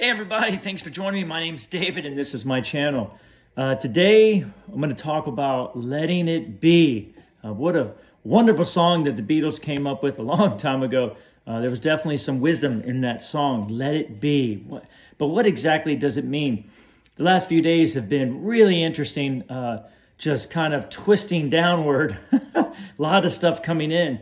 Hey everybody, thanks for joining me. My name's David and this is my channel. Today I'm going to talk about letting it be. What a wonderful song that the Beatles came up with a long time ago. There was definitely some wisdom in that song, let it be. But what exactly does it mean? The last few days have been really interesting, just kind of twisting downward. A lot of stuff coming in.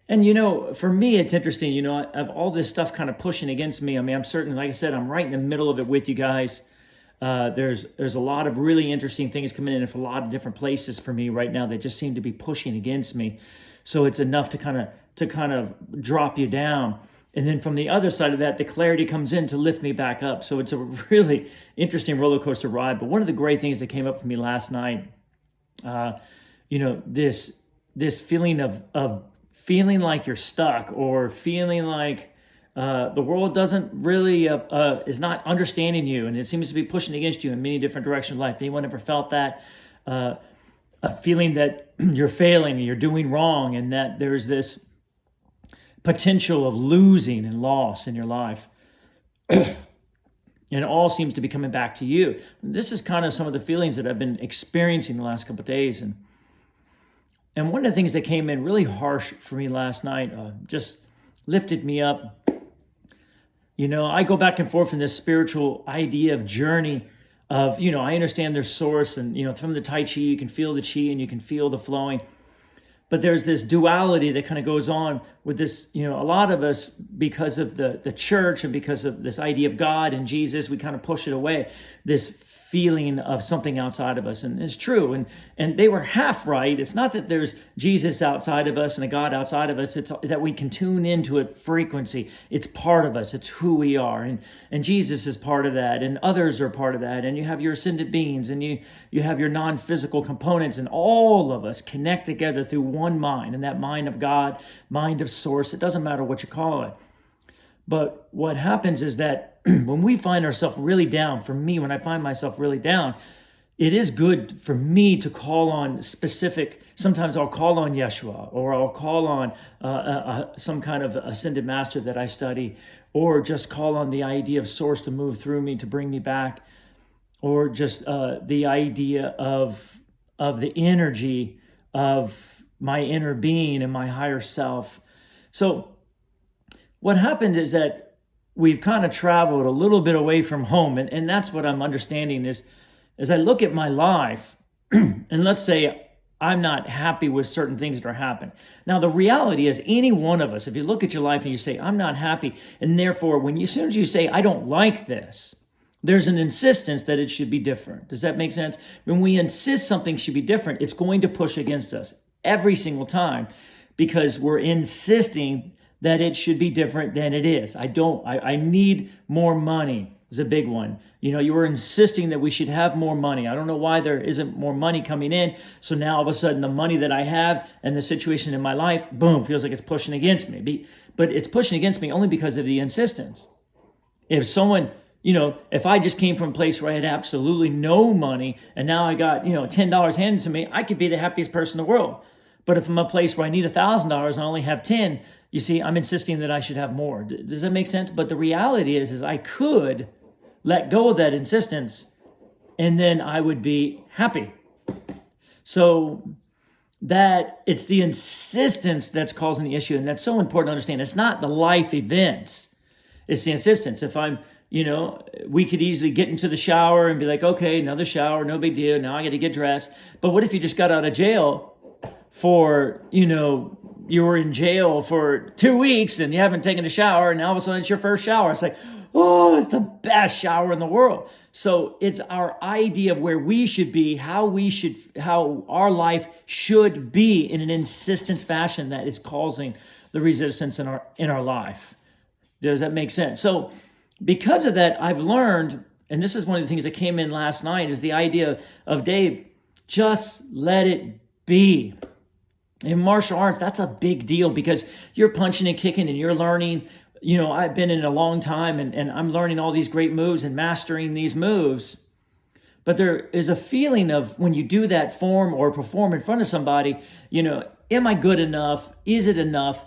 And for me, it's interesting, I have all this stuff kind of pushing against me. I mean, I'm certainly, like I said, I'm right in the middle of it with you guys. There's a lot of really interesting things coming in from a lot of different places for me right now that just seem to be pushing against me. So it's enough to kind of drop you down. And then from the other side of that, the clarity comes in to lift me back up. So it's a really interesting roller coaster ride. But one of the great things that came up for me last night, this feeling of feeling like you're stuck, or feeling like the world doesn't really is not understanding you, and it seems to be pushing against you in many different directions of life. Anyone ever felt that? A feeling that you're failing and you're doing wrong, and that there's this potential of losing and loss in your life. And it all seems to be coming back to you. This is kind of some of the feelings that I've been experiencing the last couple of days. And one of the things that came in really harsh for me last night, just lifted me up. I go back and forth in this spiritual idea of journey of, I understand there's source, and, from the Tai Chi, you can feel the Chi and you can feel the flowing. But there's this duality that kind of goes on with this, a lot of us, because of the church and because of this idea of God and Jesus, we kind of push it away, this feeling of something outside of us. And it's true. And they were half right. It's not that there's Jesus outside of us and a God outside of us. It's that we can tune into it frequency. It's part of us. It's who we are. And Jesus is part of that. And others are part of that. And you have your ascended beings, and you have your non-physical components, and all of us connect together through one mind, and that mind of God, mind of source. It doesn't matter what you call it. But what happens is that when we find ourselves really down, for me, when I find myself really down, it is good for me to call on specific, sometimes I'll call on Yeshua, or I'll call on some kind of ascended master that I study, or just call on the idea of source to move through me, to bring me back, or just the idea of the energy of my inner being and my higher self. So what happened is that we've kind of traveled a little bit away from home. And that's what I'm understanding is, as I look at my life, and let's say I'm not happy with certain things that are happening. Now, the reality is, any one of us, if you look at your life and you say, I'm not happy, and therefore, as soon as you say, I don't like this, there's an insistence that it should be different. Does that make sense? When we insist something should be different, it's going to push against us every single time, because we're insisting that it should be different than it is. I need more money is a big one. You were insisting that we should have more money. I don't know why there isn't more money coming in. So now all of a sudden the money that I have and the situation in my life, boom, feels like it's pushing against me. But it's pushing against me only because of the insistence. If someone, if I just came from a place where I had absolutely no money, and now I got, $10 handed to me, I could be the happiest person in the world. But if I'm a place where I need $1,000 and I only have 10, you see, I'm insisting that I should have more. Does that make sense? But the reality is I could let go of that insistence, and then I would be happy. So that it's the insistence that's causing the issue. And that's so important to understand. It's not the life events. It's the insistence. If I'm, we could easily get into the shower and be like, okay, another shower, no big deal. Now I got to get dressed. But what if you just got out of jail for, you were in jail for 2 weeks and you haven't taken a shower, and now all of a sudden it's your first shower. It's like, oh, it's the best shower in the world. So it's our idea of where we should be, how our life should be in an insistence fashion that is causing the resistance in our life. Does that make sense? So because of that, I've learned, and this is one of the things that came in last night, is the idea of, Dave, just let it be. In martial arts, that's a big deal, because you're punching and kicking and you're learning. I've been in it a long time, and I'm learning all these great moves and mastering these moves. But there is a feeling of, when you do that form or perform in front of somebody, am I good enough? Is it enough?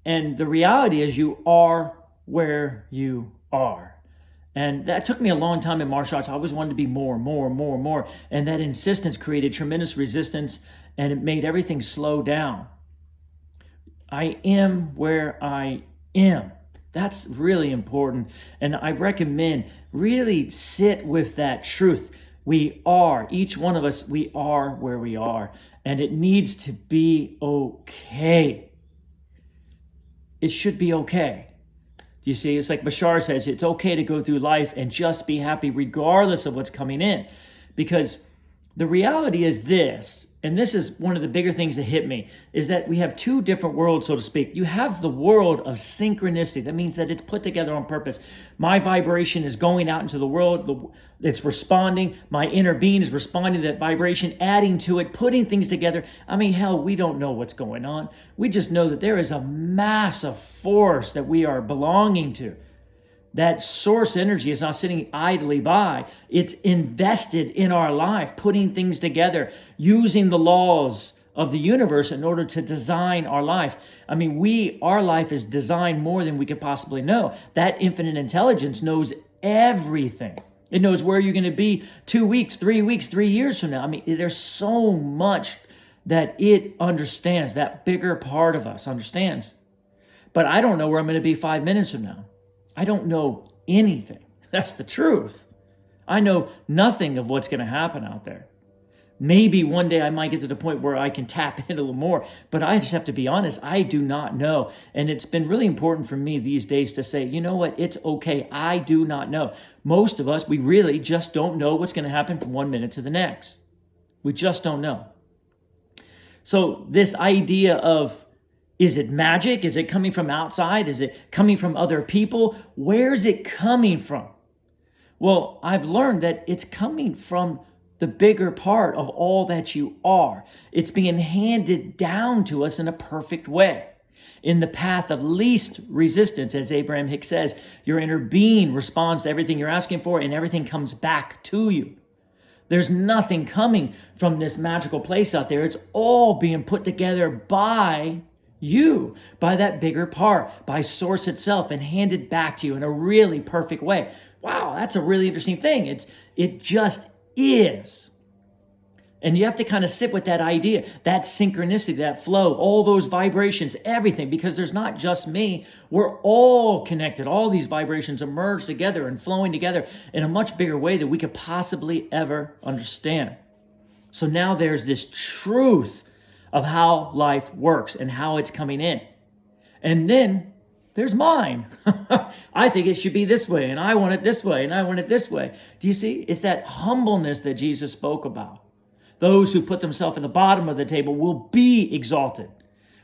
And the reality is, you are where you are. And that took me a long time in martial arts. I always wanted to be more, more, more, more. And that insistence created tremendous resistance, and it made everything slow down. I am where I am. That's really important. And I recommend really sit with that truth. We are, each one of us, we are where we are. And it needs to be okay. It should be okay. You see, it's like Bashar says, it's okay to go through life and just be happy regardless of what's coming in. Because the reality is this, and this is one of the bigger things that hit me, is that we have two different worlds, so to speak. You have the world of synchronicity. That means that it's put together on purpose. My vibration is going out into the world. It's responding. My inner being is responding to that vibration, adding to it, putting things together. I mean, hell, we don't know what's going on. We just know that there is a massive force that we are belonging to. That source energy is not sitting idly by. It's invested in our life, putting things together, using the laws of the universe in order to design our life. I mean, our life is designed more than we could possibly know. That infinite intelligence knows everything. It knows where you're going to be 2 weeks, 3 weeks, 3 years from now. I mean, there's so much that it understands. That bigger part of us understands. But I don't know where I'm going to be 5 minutes from now. I don't know anything. That's the truth. I know nothing of what's going to happen out there. Maybe one day I might get to the point where I can tap in a little more, but I just have to be honest. I do not know. And it's been really important for me these days to say, you know what? It's okay. I do not know. Most of us, we really just don't know what's going to happen from 1 minute to the next. We just don't know. So this idea of, is it magic? Is it coming from outside? Is it coming from other people? Where's it coming from? Well, I've learned that it's coming from the bigger part of all that you are. It's being handed down to us in a perfect way. In the path of least resistance, as Abraham Hicks says, your inner being responds to everything you're asking for, and everything comes back to you. There's nothing coming from this magical place out there. It's all being put together by you, by that bigger part, by source itself, and handed back to you in a really perfect way. Wow, that's a really interesting thing. It just is. And you have to kind of sit with that idea, that synchronicity, that flow, all those vibrations, everything, because there's not just me. We're all connected. All these vibrations are merged together and flowing together in a much bigger way than we could possibly ever understand. So now there's this truth of how life works and how it's coming in. And then there's mine. I think it should be this way, and I want it this way, and I want it this way. Do you see? It's that humbleness that Jesus spoke about. Those who put themselves at the bottom of the table will be exalted.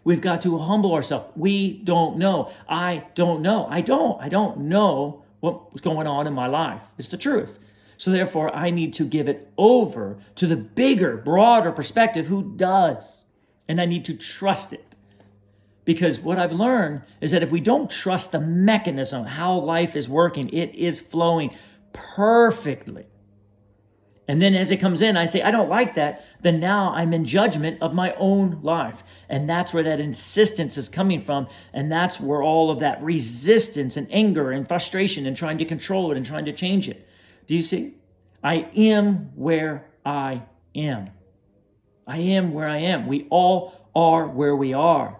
We've got to humble ourselves. We don't know. I don't know. I don't know what's going on in my life. It's the truth. So therefore, I need to give it over to the bigger, broader perspective who does. And I need to trust it. Because what I've learned is that if we don't trust the mechanism, how life is working, it is flowing perfectly. And then as it comes in, I say, I don't like that. Then now I'm in judgment of my own life. And that's where that insistence is coming from. And that's where all of that resistance and anger and frustration and trying to control it and trying to change it. Do you see? I am where I am. I am where I am. We all are where we are.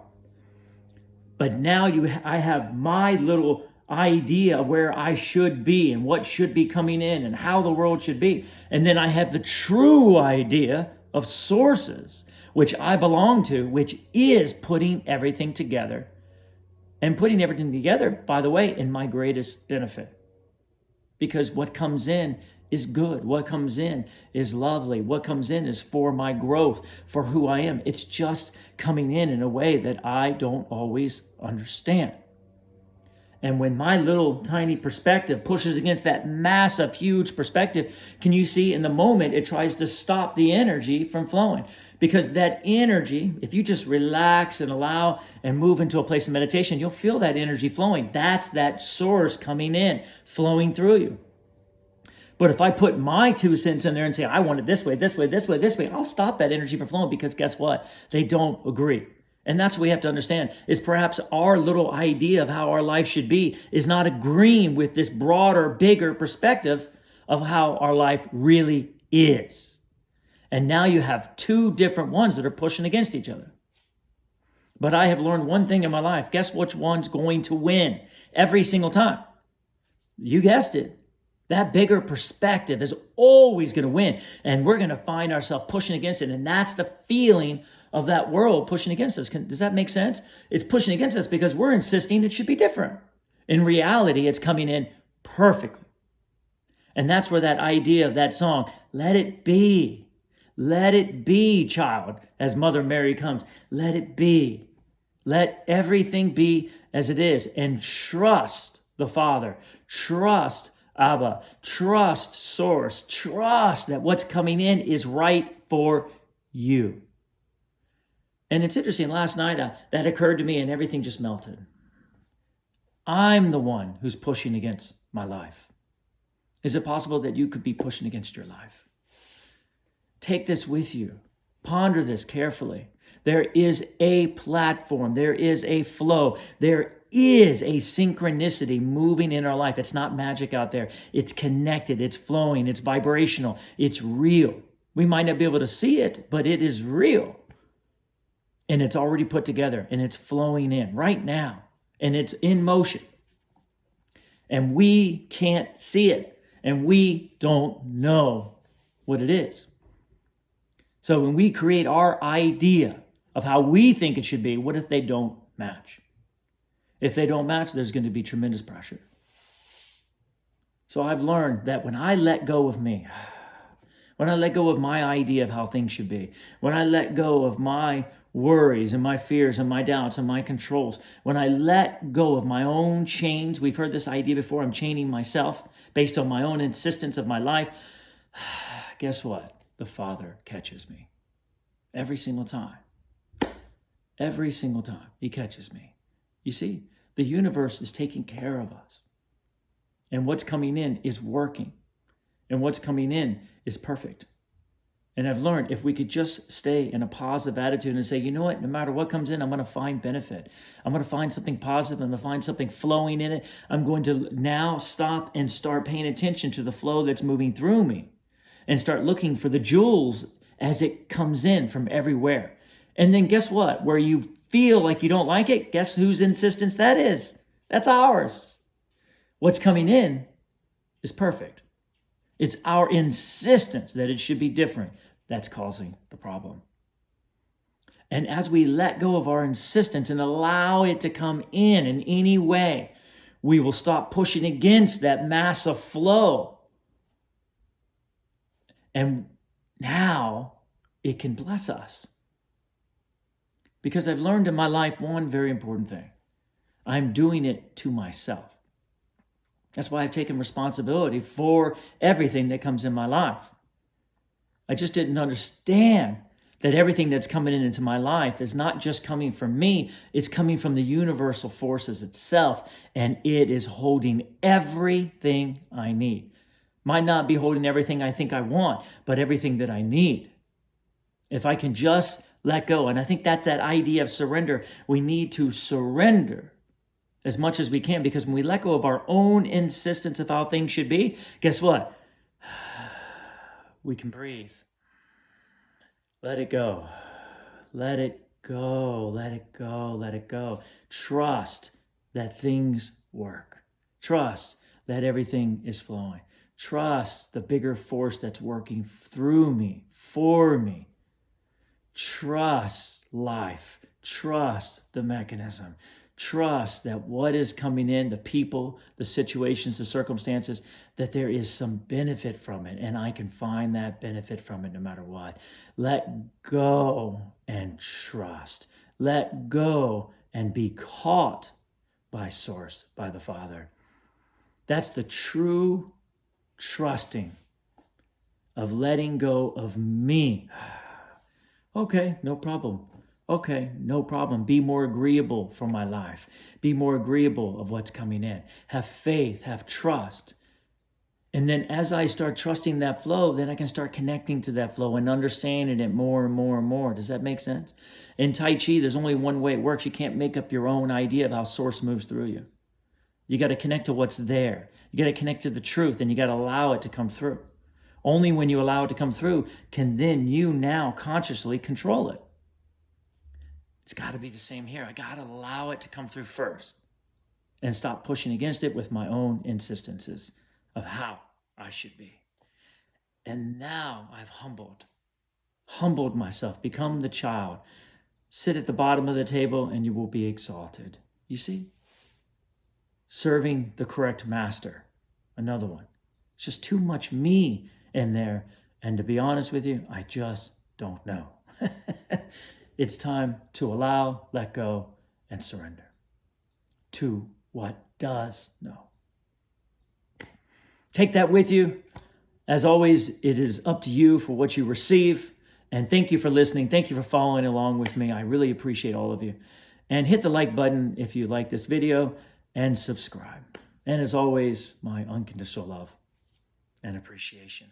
But now I have my little idea of where I should be and what should be coming in and how the world should be. And then I have the true idea of sources, which I belong to, which is putting everything together. And putting everything together, by the way, in my greatest benefit. Because what comes in is good. What comes in is lovely. What comes in is for my growth, for who I am. It's just coming in a way that I don't always understand. And when my little tiny perspective pushes against that massive, huge perspective, can you see in the moment it tries to stop the energy from flowing? Because that energy, if you just relax and allow and move into a place of meditation, you'll feel that energy flowing. That's that source coming in, flowing through you. But if I put my 2 cents in there and say, I want it this way, this way, this way, this way, I'll stop that energy from flowing because guess what? They don't agree. And that's what we have to understand, is perhaps our little idea of how our life should be is not agreeing with this broader, bigger perspective of how our life really is. And now you have two different ones that are pushing against each other. But I have learned one thing in my life. Guess which one's going to win every single time? You guessed it. That bigger perspective is always going to win. And we're going to find ourselves pushing against it. And that's the feeling of that world pushing against us. Does that make sense? It's pushing against us because we're insisting it should be different. In reality, it's coming in perfectly. And that's where that idea of that song, let it be, child, as Mother Mary comes, let it be. Let everything be as it is, and trust the Father, trust Abba, trust Source, trust that what's coming in is right for you. And it's interesting, last night that occurred to me and everything just melted. I'm the one who's pushing against my life. Is it possible that you could be pushing against your life? Take this with you. Ponder this carefully. There is a platform. There is a flow. There is a synchronicity moving in our life. It's not magic out there. It's connected. It's flowing. It's vibrational. It's real. We might not be able to see it, but it is real. And it's already put together and it's flowing in right now. And it's in motion. And we can't see it. And we don't know what it is. So when we create our idea of how we think it should be, what if they don't match? If they don't match, there's going to be tremendous pressure. So I've learned that when I let go of me, when I let go of my idea of how things should be, when I let go of my worries and my fears and my doubts and my controls, when I let go of my own chains, we've heard this idea before, I'm chaining myself based on my own insistence of my life. Guess what? The Father catches me every single time. Every single time he catches me. You see, the universe is taking care of us. And what's coming in is working. And what's coming in is perfect. And I've learned if we could just stay in a positive attitude and say, you know what, no matter what comes in, I'm going to find benefit. I'm going to find something positive. I'm going to find something flowing in it. I'm going to now stop and start paying attention to the flow that's moving through me and start looking for the jewels as it comes in from everywhere. And then guess what? Where you feel like you don't like it, guess whose insistence that is? That's ours. What's coming in is perfect. It's our insistence that it should be different that's causing the problem. And as we let go of our insistence and allow it to come in any way, we will stop pushing against that massive flow. And now it can bless us. Because I've learned in my life one very important thing. I'm doing it to myself. That's why I've taken responsibility for everything that comes in my life. I just didn't understand that everything that's coming into my life is not just coming from me, it's coming from the universal forces itself, and it is holding everything I need. Might not be holding everything I think I want, but everything that I need. If I can just let go, and I think that's that idea of surrender. We need to surrender as much as we can, because when we let go of our own insistence of how things should be, guess what? We can breathe. Let it go. Let it go. Let it go. Let it go. Trust that things work. Trust that everything is flowing. Trust the bigger force that's working through me, for me. Trust life. Trust the mechanism. Trust that what is coming in, the people, the situations, the circumstances, that there is some benefit from it, and I can find that benefit from it no matter what. Let go and trust. Let go and be caught by Source, by the Father. That's the true trusting of letting go of me. Okay, no problem. Okay, no problem. Be more agreeable for my life. Be more agreeable of what's coming in. Have faith, have trust. And then as I start trusting that flow, then I can start connecting to that flow and understanding it more and more and more. Does that make sense? In Tai Chi, there's only one way it works. You can't make up your own idea of how source moves through you. You got to connect to what's there. You got to connect to the truth, and you got to allow it to come through. Only when you allow it to come through can then you now consciously control it. It's got to be the same here. I got to allow it to come through first and stop pushing against it with my own insistences of how I should be. And now I've humbled myself, become the child. Sit at the bottom of the table and you will be exalted. You see? Serving the correct master. Another one. It's just too much me in there. And to be honest with you, I just don't know. It's time to allow, let go, and surrender to what does know. Take that with you. As always, it is up to you for what you receive. And thank you for listening. Thank you for following along with me. I really appreciate all of you. And hit the like button if you like this video and subscribe. And as always, my unconditional love and appreciation.